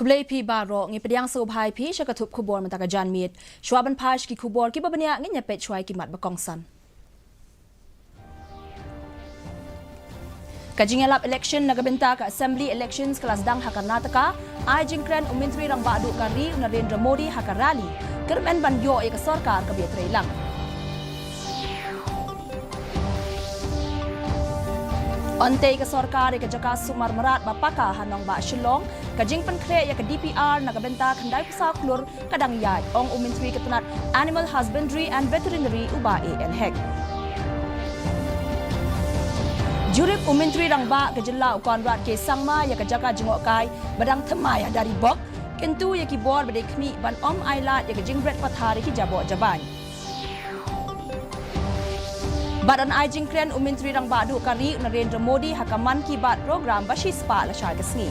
Kublai pi baro ngi pediang so bhai pi shakathup khubor mataka janmit shwaban phash ki khubor ki babania ngi nyapet chwai ki mat bakongsan Kajingalap election nagabenta ka assembly elections kelas dang Karnataka ai jingkran umintri rang badu kari Narendra Modi hakarali kermen banyo e ka sarkar ka betre lang Onte ka sarkar ka jaka sumar marat bapaka hanong ba Shillong kajing pankre ya ka DPR nagabenta khandai pusa klur kadang yai ong umintri ketunat animal husbandry and veterinary uba hek Jurip umintri rang ba ka jilla ukonrat ke sangma ya ka jaka jingok kai badang thamaya dari bok kentu ya ki bor bade khmi ban om ailat ya ka jingbret pathari ki jabo jaban Badan ai jingkren umintri rang badu kari Narendra Modi hakaman ki bat program bashi spa la shai kasni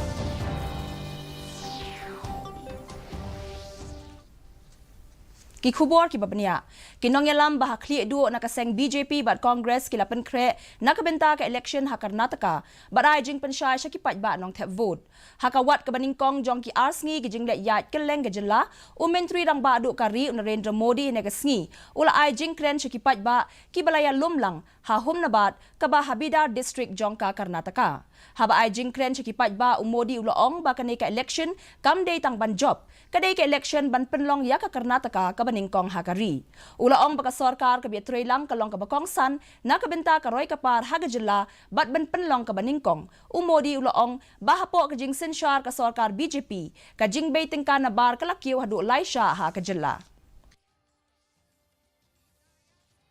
Ki khubor ki babania kinong yalam bah khli du nakaseng BJP bat Congress ki lapan kre nakabenta ka election ha Karnataka bat ai jing panshai shaki pat ba nong thep vote hakawat ka baning kong jong ki arsngi ki jing le yat keleng ka jilla umintri rang badu kari Narendra Modi ne kasngi ula ai jing kren shaki pat ba ki balaya lumlang ha humnabat ka ba Habida district jong ka Karnataka haba ai jing kren shaki pat ba umodi ula ong ba kanai ka election kam day tang ban job kadai ka election ban penlong ya ka Karnataka ka baning kong hakari ula ong baka sarkar ka biatroy lang kalong ka bakong san nakabenta ka roy kapar haga jilla bat ban penlong ka baning kong umodi ula ong bahapo ka jing sensyar ka sarkar BJP ka jing baiting ka na bar kalakyo hadu laisha ha ka jilla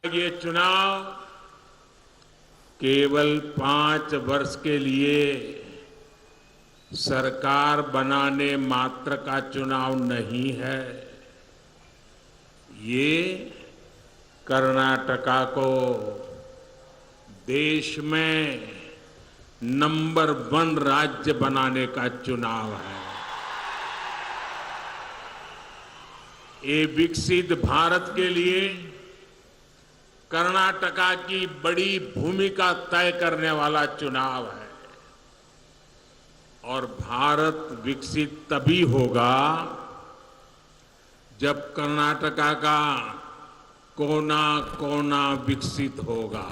ये चुनाव केवल 5 वर्ष के लिए सरकार बनाने मात्र का चुनाव नहीं है ये कर्नाटका को देश में नंबर 1 राज्य बनाने का चुनाव है ये विकसित भारत के लिए कर्नाटका की बड़ी भूमिका तय करने वाला चुनाव है और भारत विकसित तभी होगा जब कर्नाटका का कोना कोना विकसित होगा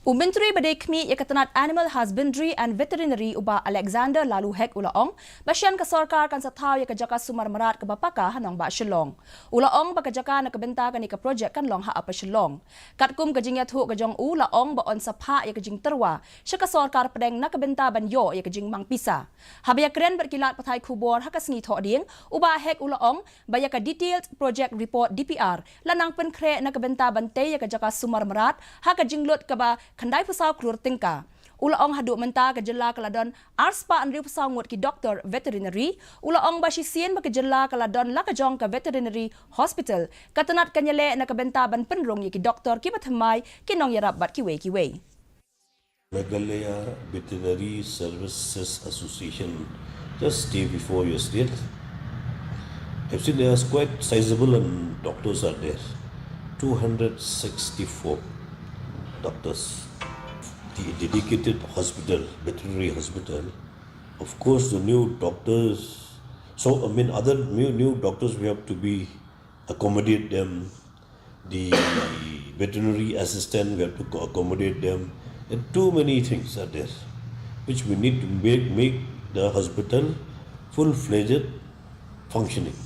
Umintri badekmi yakatanat animal husbandry and veterinary uba Alexander lalu hek ulaong basyan ka sarkar kan sathaw yakajaka sumar marat ka bapaka hanong ba Shillong ulaong bakajaka nakabenta kan ka project kan long ha apa Shillong katkum kajing yathu kajong ulaong ba on sapha yakajing terwa syaka sarkar pedeng nakabenta banyo yakajing mangpisa habaya kren berkilat pathai khubor hakasngi tho ding uba hek ulaong ba yaka detailed project report DPR lanang pen kre nakabenta bante yakajaka sumar marat hakajing lot ka ba khandai pasau klur tingka ulaong hadu menta ka jilla kaladon arspa anri pasau ngot ki doctor veterinary ulaong bashi sien ba ka jilla kaladon lakajong ka veterinary hospital katanat kanyale nakabenta ban penrong ki doctor ki bathamai kinong yarap bat ki we Meghalaya Veterinary Services Association just day before yesterday. I've seen there's quite sizable and doctors are there 264 doctors. The dedicated hospital, veterinary hospital, of course the new doctors, so I mean other new doctors we have to be accommodate them, the veterinary assistant we have to accommodate them, and too many things are there which we need to make the hospital full-fledged functioning.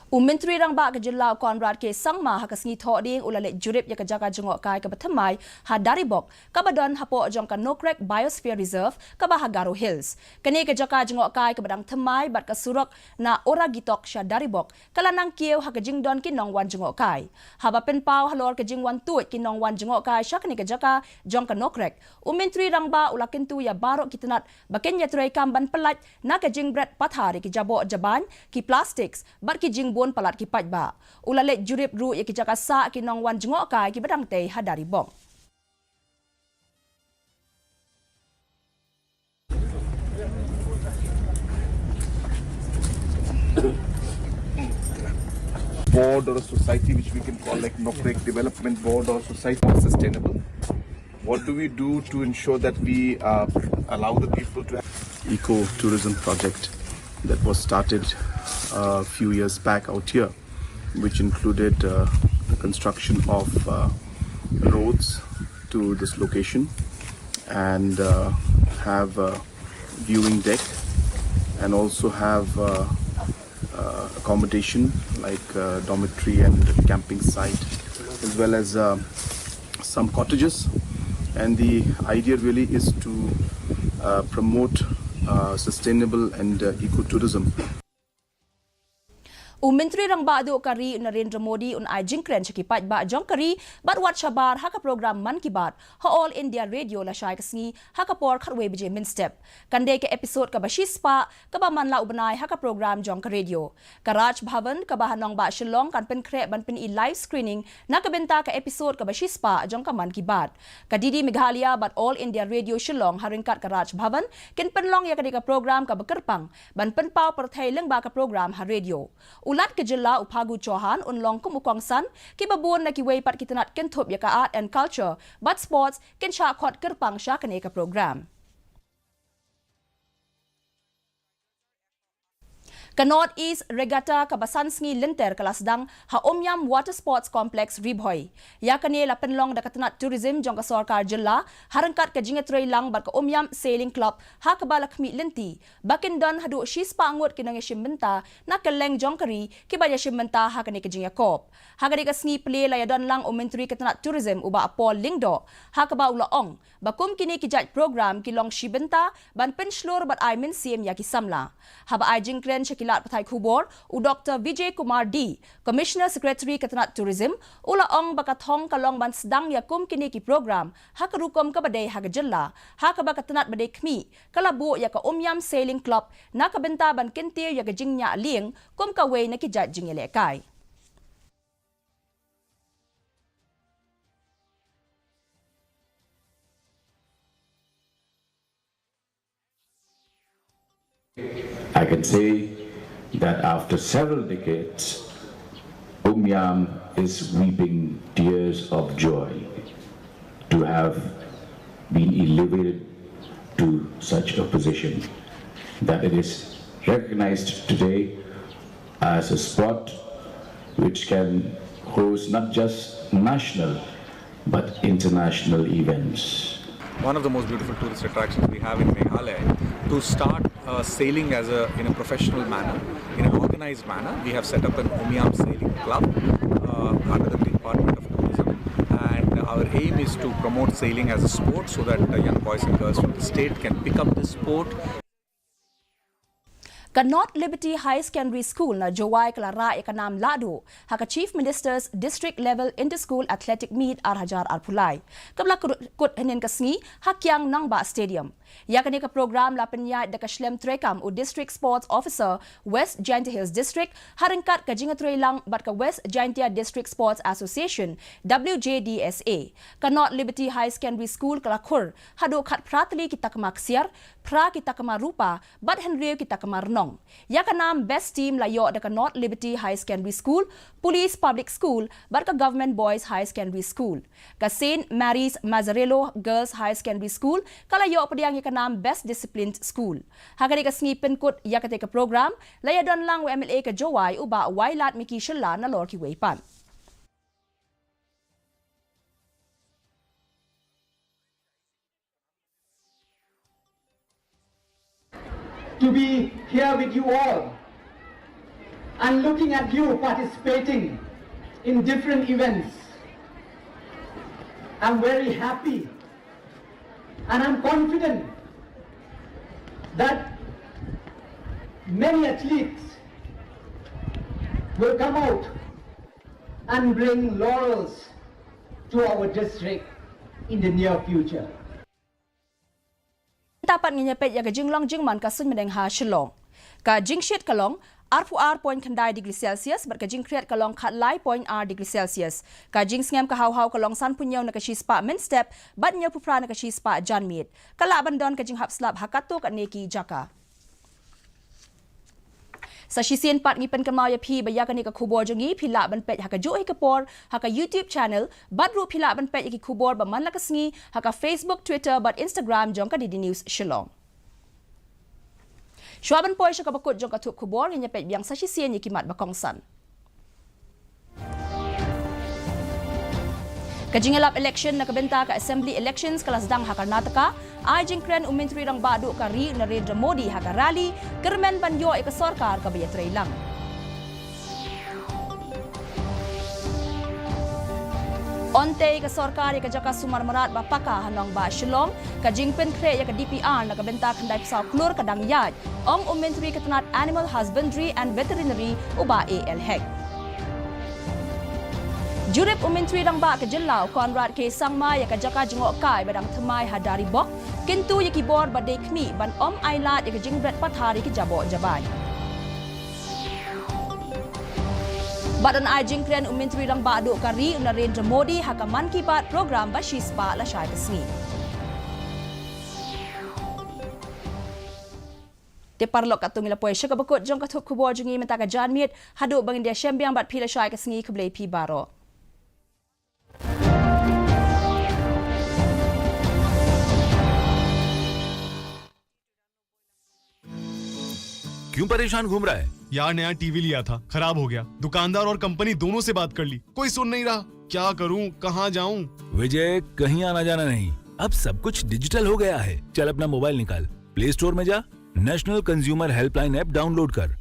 Umintri rang ba ka jilla konrad ke sangma hakasngi tho ding ulale jurip yakajaka jengok kai ka bathamai ha daribok kabadon hapo jong ka Nokrek Biosphere Reserve ka Bahagaro Hills kani ka jaka jengok kai ka badang thamai bat ka surok na ora gitok sha daribok kalanang kieu hakajing don ki nongwan jengok kai haba pen pau halor ka jingwan tuit ki nongwan jengok kai sha kani ka jaka jong ka Nokrek umintri rang ba ulakin tu ya barok kitanat baken yatrei kamban pelat na ka jingbret pathari ki jabo jaban ki plastics bat ki jing bon palat ki pajba ulale jurip ru ya ki jaka sa ki nongwan jengok kai ki badang te hadari bong board or a society which we can call like Nokrek Development Board or society more sustainable? What do we do to ensure that we allow the people to have eco-tourism project that was started a few years back out here, which included the construction of roads to this location and have a viewing deck and also have accommodation like dormitory and camping site, as well as some cottages. And the idea really is to promote sustainable and ecotourism. Menteri rang badu kari Narendra Modi un ai jingkren chakipat ba jong kari bat wat shabar haka program Man Ki Baat ha All India Radio la shai kasngi haka por khatwe bije min step kande ke episode ka bashi spa ka ba man la ubanai haka program jong ka radio ka Raj Bhavan ka ba hanong ba Shillong kan pen kre ban pen I live screening na ka benta ka episode ka bashi spa jong ka Man Ki Baat ka Didi Meghalaya bat All India Radio Shillong haringkat ka Raj Bhavan ken pen long ya ka program ka bakerpang ban pen pau perthai leng ba ka program ha radio ulat ke jela upagu Chauhan unlong kumukongsan ki babun na kiway pat kitanat kenthop ya ka art and culture but sports ken sha khot kerpang sha kane ka program ka North East Regatta ka basansngi lenter kalasdang ha Omyam Water Sports Complex Ribhoy ya kane la penlong da katanat tourism jong ka sarkar jilla harangkat ka jingetrei lang bat ka Omyam Sailing Club ha ka balakmi lenti bakin don hadu shis pangut kinang shimmenta na keleng jong kari ki baya shimmenta ha kane ka jingakop ha kane ka sngi ple la ya don lang o menteri katanat tourism uba Paul Lingdo ha ka ba ulaong bakum kini ki jaj program ki long shibenta ban pen shlor bat ai min siem ya ki samla ha ba ai jingkren Lat Pathai Khubor u Dr. Vijay Kumar D, Commissioner Secretary Katanat Tourism, ula ong bakathong kalong ban sedang yakum kini ki program, hakarukom ka badai hagajalla, hakaba katanat badai kmi, kalabo ya ka Omyam Sailing Club, nakabenta ban kentir ya gajingnya aling, kum kaway na kijat jingelekai. I can say that after several decades, Omyam is weeping tears of joy to have been elevated to such a position, that it is recognized today as a spot which can host not just national but international events. One of the most beautiful tourist attractions we have in Meghalaya. To start sailing in a professional manner, in an organized manner, we have set up an Omyam Sailing Club under the Department of Tourism, and our aim is to promote sailing as a sport so that young boys and girls from the state can pick up this sport. Ka North Liberty High Secondary School na Jowai Klara Ekanam Lado, haka Chief Minister's District Level Inter-School Athletic Meet Arhajar Arpulai. Kabla kut henin kasngi hakyang nang ba stadium. Yakani ka program la penyat da kashlem trekam u District Sports Officer West Jaintia Hills District haringkat ka jingatrei lang bat ka West Jaintia District Sports Association WJDSA. Ka North Liberty High Secondary School kalakur hado khat pratli kita kamaksiar pra kita kamarupa bat henrio kita kamarnong. Yakanam best team layo da ka North Liberty High Secondary School, Police Public School, bat ka Government Boys High Secondary School. Ka St. Mary's Mazzarello Girls High Secondary School kalayo padiang yakanam best disciplined school. Hagani ka sngi penkut yakate ka program layadon lang MLA ka Jowai uba wailat miki shilla na lor ki weipan. To be here with you all and looking at you participating in different events. I'm very happy and I'm confident that many athletes will come out and bring laurels to our district in the near future. Tapat nganyapet ya ka jinglong jingman ka sun meneng ha Shillong. Ka jingshit kalong R4R point kandai degree Celsius ber ka jingkriat kalong khatlai point R degree Celsius. Ka jing ngam ka haw kalong san punyaw na ka spa men step bat nyaw pupra na ka spa janmit. Kalaban don ka jing hap slap hakato ka neki jaka. Sa shisien pat ngipen kamaya phi bayaka ni ka khubor jongi phila ban pet haka jo ka por haka YouTube channel badru phila ban pet ki khubor ba man la kasngi haka Facebook Twitter but Instagram jong ka Didi News Shillong. Shwaban poi sya kabakut jong katuk kubor nganya pet biang sasisian yikimat bakongsan. Kajingalap election na kabenta ka assembly elections kalasdang ha Karnataka, ay jingkren umintri rang badu kari Narendra Modi ha rally kermen banyo ika sarkar ka bayatray lang. Onte ka sarkar ika jaka sumarmarat bapaka hanong ba Shillong, kajingpen kre ya ka DPR na kabenta kanday pasaw klur kadang yad, ong umintri katanat Animal Husbandry and Veterinary uba AL Heg. Jurip umintri rang ba kajilaw Conrad K. Sangma ya kajaka jengok kai badang temai hadari bok kintu ya kibor badai kmi ban ailat ya kajingbret pathari ki jabok jabai. Badan ai jingkren umintri rang ba adu kari Narendra Modi hakaman kibat program bashispa la syai kesni. Te parlok katung ila poy syaka bakut jong katuk kubor jengi mentaka janmit haduk bang India syembiang bat pila syai kesni keblai pi baro. क्यों परेशान घूम रहा है? यार नया टीवी लिया था, खराब हो गया। दुकानदार और कंपनी दोनों से बात कर ली, कोई सुन नहीं रहा। क्या करूं, कहां जाऊं? विजय, कहीं आना जाना नहीं, अब सब कुछ डिजिटल हो गया है। चल अपना मोबाइल निकाल, प्ले स्टोर में जा, national consumer helpline app download कर